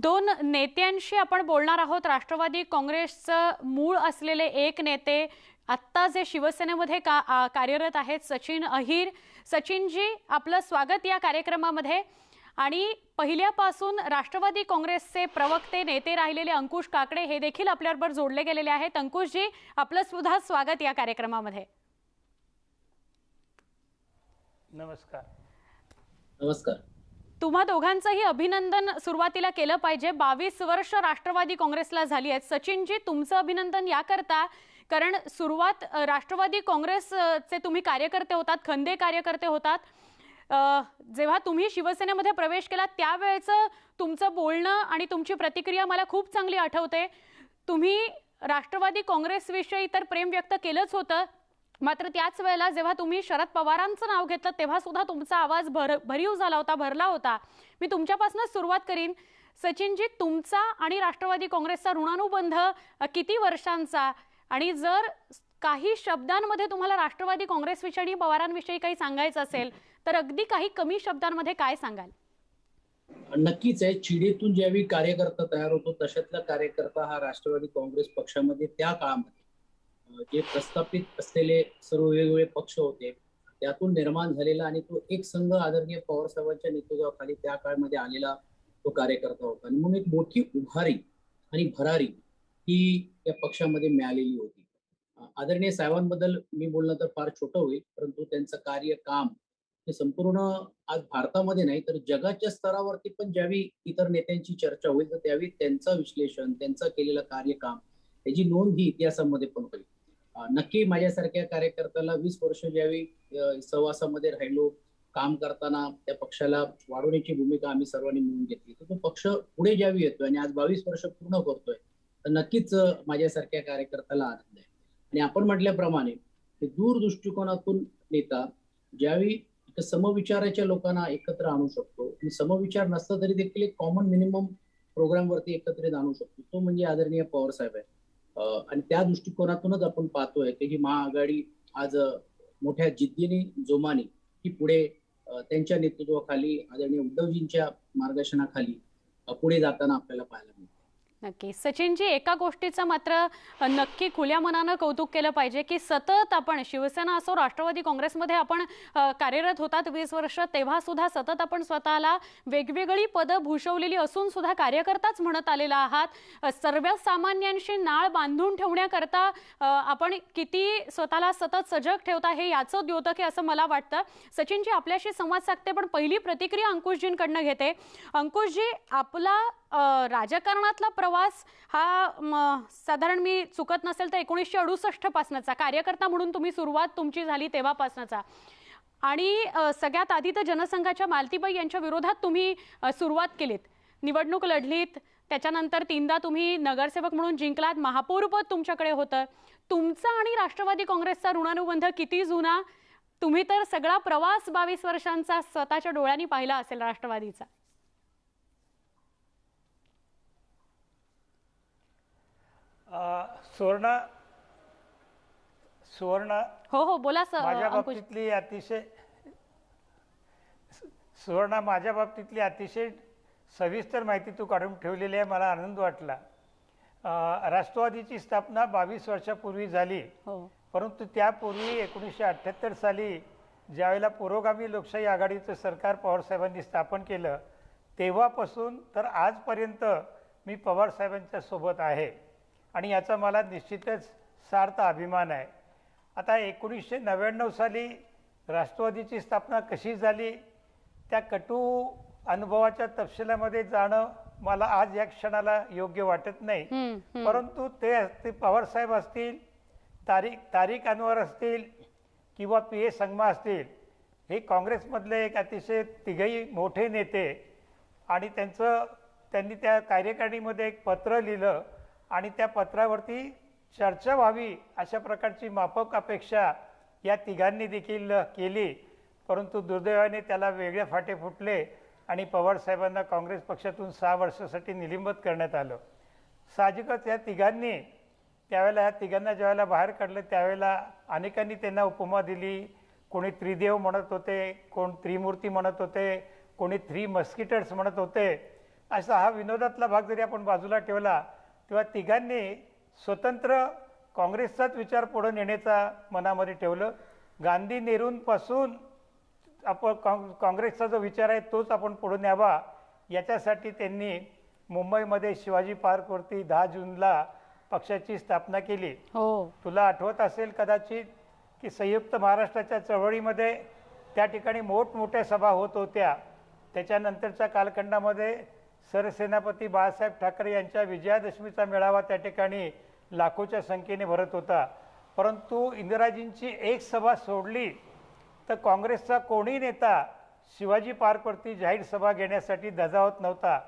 दोन नेत्यांशी आपण बोलणार आहोत. राष्ट्रवादी काँग्रेसचं मूळ असलेले एक नेते आत्ता जे शिवसेनेमध्ये कार्यरत आहेत, सचिन अहिर. सचिनजी, आपलं स्वागत या कार्यक्रमामध्ये. आणि पहिल्यापासून राष्ट्रवादी काँग्रेसचे प्रवक्ते नेते राहिलेले अंकुश काकडे हे देखील आपल्याबरोबर जोडले गेलेले आहेत. अंकुशजी, आपलं सुद्धा स्वागत या कार्यक्रमामध्ये. नमस्कार. नमस्कार. तुम्हा दोघांचंही अभिनंदन सुरुवातीला केलं पाहिजे. 22 वर्ष राष्ट्रवादी काँग्रेसला झाली आहेत. सचिनजी, तुमचं अभिनंदन याकरता कारण सुरुवात राष्ट्रवादी काँग्रेसचे तुम्ही कार्यकर्ते होतात, खंदे कार्यकर्ते होतात. जेव्हा तुम्ही शिवसेनेमध्ये प्रवेश केला त्यावेळेचं तुमचं बोलणं आणि तुमची प्रतिक्रिया मला खूप चांगली आठवते. तुम्ही राष्ट्रवादी काँग्रेसविषयी तर प्रेम व्यक्त केलंच होतं, मात्र त्याच वेळेला जेव्हा तुम्ही शरद पवारांचं नाव घेतलं तेव्हा सुद्धा तुमचा आवाज भरीव झाला होता, भरला होता. मी तुमच्यापासूनच सुरुवात करीन. सचिनजी, तुमचा आणि राष्ट्रवादी काँग्रेसचा ऋणानुबंध किती वर्षांचा, आणि जर काही शब्दांमध्ये तुम्हाला राष्ट्रवादी काँग्रेसविषयी आणि पवारांविषयी काही सांगायचं असेल तर अगदी काही कमी शब्दांमध्ये काय सांगाल? नक्कीच आहे. चिडीतून ज्यावेळी कार्यकर्ता तयार होतो तशातला कार्यकर्ता हा राष्ट्रवादी काँग्रेस पक्षामध्ये त्या काळामध्ये जे प्रस्थापित असलेले सर्व वेगवेगळे पक्ष होते त्यातून निर्माण झालेला आणि तो एक संघ आदरणीय पवार साहेबांच्या नेतृत्वाखाली त्या काळामध्ये आलेला तो कार्यकर्ता होता. आणि म्हणून एक मोठी उभारी आणि भरारी ही या पक्षामध्ये मिळालेली होती. आदरणीय साहेबांबद्दल मी बोलणं तर फार छोटं होईल, परंतु त्यांचं कार्य काम हे संपूर्ण आज भारतामध्ये नाही तर जगाच्या स्तरावरती पण ज्यावेळी इतर नेत्यांची चर्चा होईल तर त्यावेळी त्यांचं विश्लेषण, त्यांचं केलेलं कार्यकाम याची नोंद ही इतिहासामध्ये पण होईल. नक्की माझ्यासारख्या कार्यकर्त्याला 20 वर्ष ज्यावेळी सहवासामध्ये राहिलो, काम करताना त्या पक्षाला वाढवण्याची भूमिका आम्ही सर्वांनी मिळून घेतली, तर तो पक्ष पुढे ज्यावेळी येतोय आणि आज 22 वर्ष पूर्ण करतोय तर नक्कीच माझ्यासारख्या कार्यकर्त्याला आनंद आहे. आणि आपण म्हटल्याप्रमाणे दूर दृष्टिकोनातून नेता ज्यावेळी समविचाराच्या लोकांना एकत्र आणू शकतो आणि समविचार नसला तरी देखील एक कॉमन मिनिमम प्रोग्राम वरती एकत्रित आणू शकतो, तो म्हणजे आदरणीय पवार साहेब आहे. आणि त्या दृष्टिकोनातूनच आपण पाहतोय की ही महाआघाडी आज मोठ्या जिद्दीने जोमाने ही पुढे त्यांच्या नेतृत्वाखाली आदरणीय उद्धवजींच्या मार्गदर्शनाखाली पुढे जाताना आपल्याला पाहायला मिळतं. नक्की. सचिनजी, एका गोष्टीचं मात्र नक्की खुल्या मनानं कौतुक केलं पाहिजे की सतत आपण शिवसेना असो राष्ट्रवादी काँग्रेसमध्ये आपण कार्यरत होतात 20 वर्ष, तेव्हा सुद्धा सतत आपण स्वतःला वेगवेगळी पदं भूषवलेली असून सुद्धा कार्यकर्ताच म्हणत आलेला आहात. सर्वसामान्यांशी नाळ बांधून ठेवण्याकरता आपण किती स्वतःला सतत सजग ठेवता हे याचं द्योतक आहे असं मला वाटतं. सचिनजी, आपल्याशी संवाद साधते पण पहिली प्रतिक्रिया अंकुशजींकडनं घेते. अंकुशजी, आपला राजकारणातला प्रवास हा साधारण मी चुकत नसेल तर 1968 पासनचा कार्यकर्ता म्हणून तुम्ही सुरुवात तुमची झाली तेव्हापासनचा, आणि सगळ्यात आधी तर जनसंघाच्या मालतीबाई यांच्या विरोधात तुम्ही सुरुवात केलीत, निवडणूक लढलीत, त्याच्यानंतर 3दा तुम्ही नगरसेवक म्हणून जिंकलात, महापौरपद तुमच्याकडे होतं. तुमचा आणि राष्ट्रवादी काँग्रेसचा ऋणानुबंध किती जुना? तुम्ही तर सगळा प्रवास 22 वर्षांचा स्वतःच्या डोळ्यांनी पाहिला असेल राष्ट्रवादीचा. सुवर्ण हो बोला सर. माझ्या बाबतीतली अतिशय सविस्तर माहिती तू काढून ठेवलेली आहे, मला आनंद वाटला. राष्ट्रवादीची स्थापना 22 वर्षापूर्वी झाली, परंतु त्यापूर्वी 1978 साली ज्यावेळेला पुरोगामी लोकशाही आघाडीचं सरकार पवारसाहेबांनी स्थापन केलं तेव्हापासून तर आजपर्यंत मी पवारसाहेबांच्या सोबत आहे आणि याचा मला निश्चितच सार्थ अभिमान आहे. आता 1999 साली राष्ट्रवादीची स्थापना कशी झाली त्या कटू अनुभवाच्या तपशिलामध्ये जाणं मला आज या क्षणाला योग्य वाटत नाही, परंतु ते पवारसाहेब असतील, तारिक अनवर असतील किंवा पी.ए. संगमा असतील, हे काँग्रेसमधले एक अतिशय तिघही मोठे नेते, आणि त्यांनी त्या कार्यकारिणीमध्ये एक पत्र लिहिलं आणि त्या पत्रावरती चर्चा व्हावी अशा प्रकारची माफक अपेक्षा या तिघांनी देखील केली, परंतु दुर्दैवाने त्याला वेगळे फाटे फुटले आणि पवारसाहेबांना काँग्रेस पक्षातून 6 वर्षासाठी निलंबित करण्यात आलं. साहजिकच या तिघांनी त्यावेळेला या तिघांना ज्यावेळेला बाहेर काढलं त्यावेळेला अनेकांनी त्यांना उपमा दिली. कोणी त्रिदेव म्हणत होते, कोण त्रिमूर्ती म्हणत होते, कोणी 3 मस्किटर्स म्हणत होते. असा हा विनोदातला भाग जरी आपण बाजूला ठेवला तेव्हा तिघांनी स्वतंत्र काँग्रेसचाच विचार पुढे नेण्याचा मनामध्ये ठेवलं. गांधी नेहरूंपासून आपण काँग्रेसचा जो विचार आहे तोच आपण पुढे न्यावा याच्यासाठी त्यांनी मुंबईमध्ये शिवाजी पार्कवरती 10 जूनला पक्षाची स्थापना केली. तुला आठवत असेल कदाचित की संयुक्त महाराष्ट्राच्या चळवळीमध्ये त्या ठिकाणी मोठमोठ्या सभा होत होत्या. त्याच्यानंतरच्या कालखंडामध्ये सरसेनापती बाळासाहेब ठाकरे यांच्या विजयादशमीचा मेळावा त्या ठिकाणी लाखोच्या संख्येने भरत होता. परंतु इंदिराजींची एक सभा सोडली तर काँग्रेसचा कोणी नेता शिवाजी पार्कवरती जाहीर सभा घेण्यासाठी धजावत नव्हता.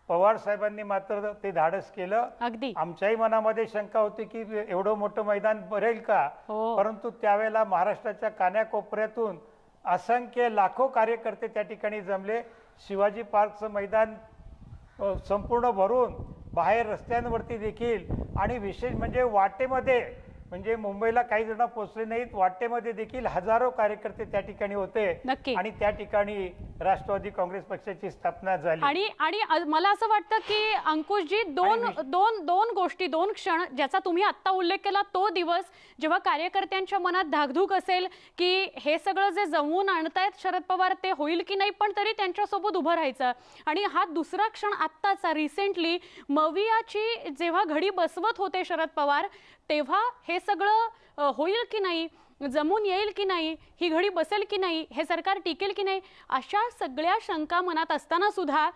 पवार साहेबांनी मात्र ते धाडस केलं. अगदी आमच्याही मनामध्ये शंका होती की एवढं मोठं मैदान भरेल का, परंतु त्यावेळेला महाराष्ट्राच्या कान्याकोपऱ्यातून असंख्य लाखो कार्यकर्ते त्या ठिकाणी जमले. शिवाजी पार्कचं मैदान संपूर्ण भरून बाहेर रस्त्यांवरती देखील आणि विशेष म्हणजे वाटेमध्ये म्हणजे मुंबईला काही जण पोहोचले नाहीत, वाटेमध्ये देखील हजारो कार्यकर्ते त्या ठिकाणी होते आणि त्या ठिकाणी राष्ट्रवादी काँग्रेस पक्षाची स्थापना झाली. आणि मला असं वाटतं की अंकुशजी दोन गोष्टी, दोन क्षण ज्याचा तुम्ही आत्ता उल्लेख केला, तो दिवस जेव्हा कार्यकर्त्यांच्या मनात धाकधूक असेल की हे सगळं जे जमवून आणतायत शरद पवार ते होईल की नाही, पण तरी त्यांच्यासोबत उभं राहायचं. आणि हा दुसरा क्षण आत्ताचा रिसेंटली मवियाची जेव्हा घडी बसवत होते शरद पवार, तेव्हा हे सगळं होईल की नाही, जमून येईल की नाही, ही घडी बसेल की नाही, हे सरकार टिकेल की नाही, अशा सगळ्या शंका मनात असताना सुद्धा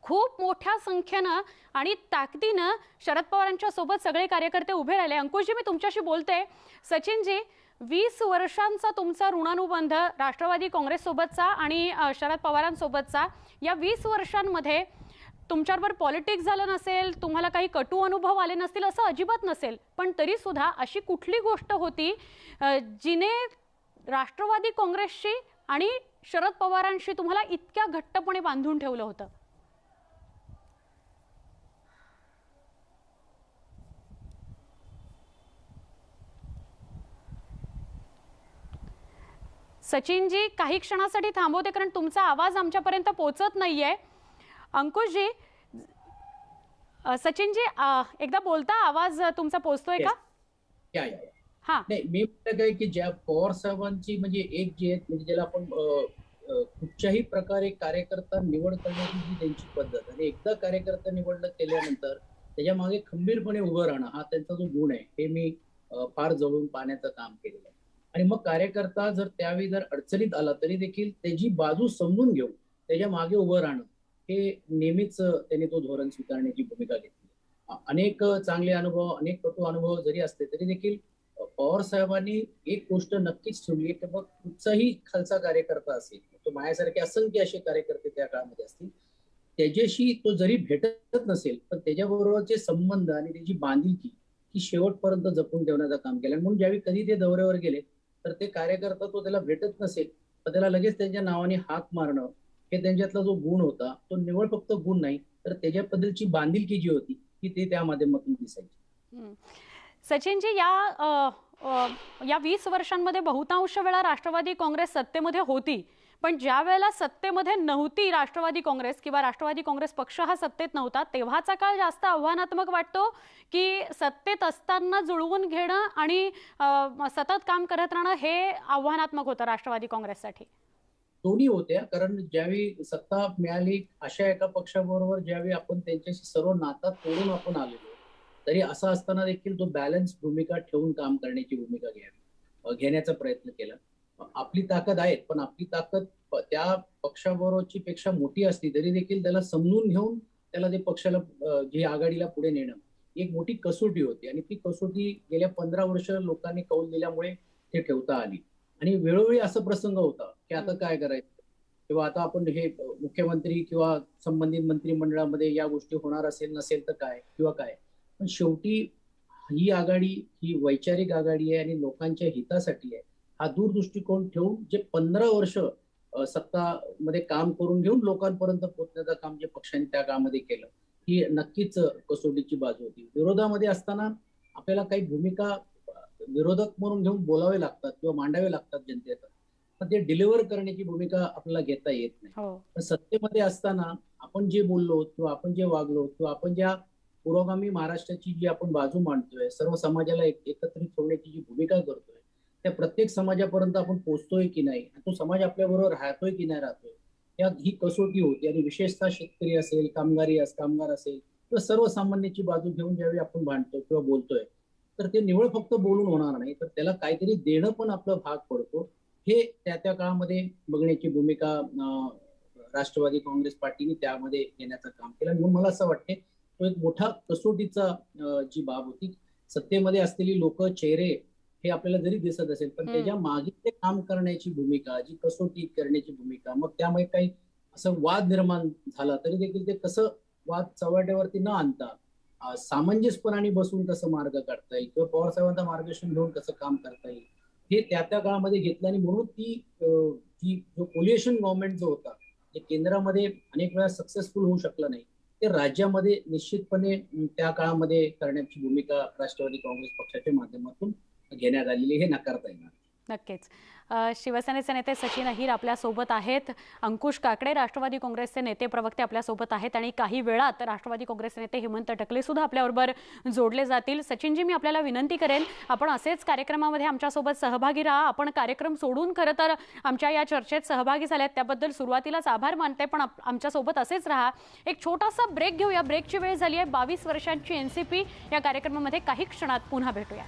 खूप मोठ्या संख्येनं आणि ताकदीनं शरद पवारांच्या सोबत सगळे कार्यकर्ते उभे राहिले. अंकुशजी, मी तुमच्याशी बोलते. सचिनजी, 20 वर्षांचा तुमचा ऋणानुबंध राष्ट्रवादी काँग्रेससोबतचा आणि शरद पवारांसोबतचा, या 20 वर्षांमध्ये तुमच्याबरोबर पॉलिटिक्स झालं नसेल, तुम्हाला काही कटू अनुभव आले नसतील असं अजिबात नसेल, पण तरी सुद्धा अशी कुठली गोष्ट होती जिने राष्ट्रवादी काँग्रेसशी आणि शरद पवारांशी तुम्हाला इतक्या घट्टपणे बांधून ठेवलं होतं? सचिनजी, काही क्षणासाठी थांबवते कारण तुमचा आवाज आमच्यापर्यंत पोहोचत नाहीये. अंकुशजी, सचिनजी, एकदा बोलता, आवाज तुमचा पोहोचतोय का? हा, नाही, मी म्हणत आहे की ज्या पवार साहेबांची म्हणजे एक जे म्हणजे ज्याला आपण कुठच्याही प्रकारे कार्यकर्ता निवड करण्याची जी त्यांची पद्धत, आणि एकदा कार्यकर्ता निवड केल्यानंतर त्याच्या मागे खंबीरपणे उभं राहणं हा त्यांचा जो गुण आहे, हे मी फार जवळून पाहण्याचं काम केलेलं आहे. आणि मग कार्यकर्ता जर त्यावेळी जर अडचणीत आला तरी देखील त्याची बाजू समजून घेऊन त्याच्या मागे उभं राहणं हे नेहमीच त्यांनी तो धोरण स्वीकारण्याची भूमिका घेतली. अनेक चांगले अनुभव, अनेक कटू अनुभव जरी असले तरी देखील पवार साहेबांनी एक गोष्ट नक्कीच ठेवली की मग कुठचाही खालचा कार्यकर्ता असेल, तो माझ्यासारखे असंख्य असे कार्यकर्ते त्या काळामध्ये असतील, त्याच्याशी तो जरी भेटत नसेल तर त्याच्याबरोबरचे संबंध आणि त्याची बांधिलकी ही शेवटपर्यंत जपून ठेवण्याचं काम केलं. म्हणून ज्यावेळी कधी ते दौऱ्यावर गेले तर ते कार्यकर्ता तो त्याला भेटत नसेल तर त्याला लगेच त्यांच्या नावाने हाक मारणं, हे त्यांच्यातला जो गुण होता, तो निवड फक्त गुण नाही तर त्याच्याबद्दलची बांधिलकी जी होती ती ते त्या माध्यमातून दिसायची. सचिनजी, या 20 वर्षांमध्ये बहुतांश वेळा राष्ट्रवादी काँग्रेस सत्तेमध्ये होती, पण ज्या वेळेला सत्तेमध्ये नव्हती राष्ट्रवादी काँग्रेस किंवा राष्ट्रवादी काँग्रेस पक्ष हा सत्तेत नव्हता, तेव्हाचा काळ जास्त आव्हानात्मक वाटतो की सत्तेत असताना जुळवून घेणं आणि सतत काम करत राहणं हे आव्हानात्मक होतं राष्ट्रवादी काँग्रेससाठी? दोन्ही होत्या, कारण ज्यावेळी सत्ता मिळाली अशा एका पक्षाबरोबर ज्यावेळी आपण त्यांच्याशी सर्व नाता तोडून आपण आलेलो, तरी असं असताना देखील तो बॅलन्स भूमिका ठेवून काम करण्याची भूमिका घेण्याचा प्रयत्न केला. आपली ताकद आहे, पण आपली ताकद त्या पक्षाबरोबरची पेक्षा मोठी असली तरी देखील त्याला समजून घेऊन त्याला ते पक्षाला जी आघाडीला पुढे नेणं एक मोठी कसोटी होती. आणि ती कसोटी गेल्या 15 वर्ष लोकांनी कौल दिल्यामुळे ते ठेवता आली. आणि वेळोवेळी असा प्रसंग होता की आता काय करायचं, किंवा आता आपण हे मुख्यमंत्री किंवा संबंधित मंत्रिमंडळामध्ये या गोष्टी होणार असेल नसेल तर काय किंवा काय. पण शेवटी ही आघाडी ही वैचारिक आघाडी आहे आणि लोकांच्या हितासाठी आहे. हा दूरदृष्टिकोन ठेवून जे 15 वर्ष सत्तामध्ये काम करून घेऊन लोकांपर्यंत पोहोचण्याचं काम जे पक्षाने त्या काळामध्ये केलं, ही नक्कीच कसोटीची बाजू होती. विरोधामध्ये असताना आपल्याला काही भूमिका विरोधक म्हणून घेऊन बोलावे लागतात किंवा मांडावे लागतात जनतेत. पण ते डिलिव्हर करण्याची भूमिका आपल्याला घेता येत नाही. हो. पण सत्तेमध्ये असताना आपण जे बोललो किंवा आपण जे वागलो किंवा आपण ज्या पुरोगामी महाराष्ट्राची जी आपण बाजू मांडतोय, सर्व समाजाला एकत्रित ठेवण्याची जी भूमिका करतोय, त्या प्रत्येक समाजापर्यंत आपण पोहोचतोय की नाही, तो समाज आपल्या बरोबर राहतोय की नाही राहतोय, ही कसोटी होती. आणि विशेषतः शेतकरी असेल, कामगार असेल किंवा सर्वसामान्याची बाजू घेऊन ज्यावेळी आपण भांडतो किंवा बोलतोय, तर ते निवळ फक्त बोलून होणार नाही, तर त्याला काहीतरी देणं पण आपलं भाग पडतो. हे त्या काळामध्ये बघण्याची भूमिका राष्ट्रवादी काँग्रेस पार्टीने त्यामध्ये घेण्याचं काम केलं. म्हणून मला असं वाटते तो एक मोठा कसोटीचा जी बाब होती. सत्तेमध्ये असलेली लोक, चेहरे हे आपल्याला जरी दिसत असेल, पण त्याच्या मागे ते काम करण्याची भूमिका, जी कसोटी करण्याची भूमिका, मग त्यामुळे काही असं वाद निर्माण झाला तरी देखील ते कसं वाद चव्हाट्यावरती न आणता सामंजस्यपणाने बसून कसं मार्ग काढता येईल किंवा पवार साहेबांचा मार्गदर्शन घेऊन कसं काम करता येईल, हे त्या काळामध्ये घेतलं. आणि म्हणून ती जो कोलिएशन गव्हर्नमेंट जो होता, ते केंद्रामध्ये अनेक वेळा सक्सेसफुल होऊ शकला नाही, ते राज्यामध्ये निश्चितपणे त्या काळामध्ये करण्याची भूमिका राष्ट्रवादी काँग्रेस पक्षाच्या माध्यमातून घेण्यात आलेली, हे नाकारता येणार. नक्कीच. शिवसेनेचे नेते सचिन अहिर आपल्या सोबत आहेत, अंकुश काकडे राष्ट्रवादी काँग्रेसचे नेते प्रवक्ते आपल्या सोबत आहेत, आणि काही वेळात राष्ट्रवादी काँग्रेसचे नेते हेमंत टकले सुद्धा आपल्याबरोबर जोडले जातील. सचिनजी, मी आपल्याला विनंती करेन, आपण असेच कार्यक्रमामध्ये आमच्यासोबत सहभागी राहा. आपण कार्यक्रम सोडून खरं तर आमच्या या चर्चेत सहभागी झाल्यात, त्याबद्दल सुरुवातीलाच आभार मानते, पण आमच्यासोबत असेच राहा. एक छोटासा ब्रेक घेऊया. ब्रेकची वेळ झाली आहे. 22 वर्षांची एनसीपी या कार्यक्रमामध्ये काही क्षणात पुन्हा भेटूया.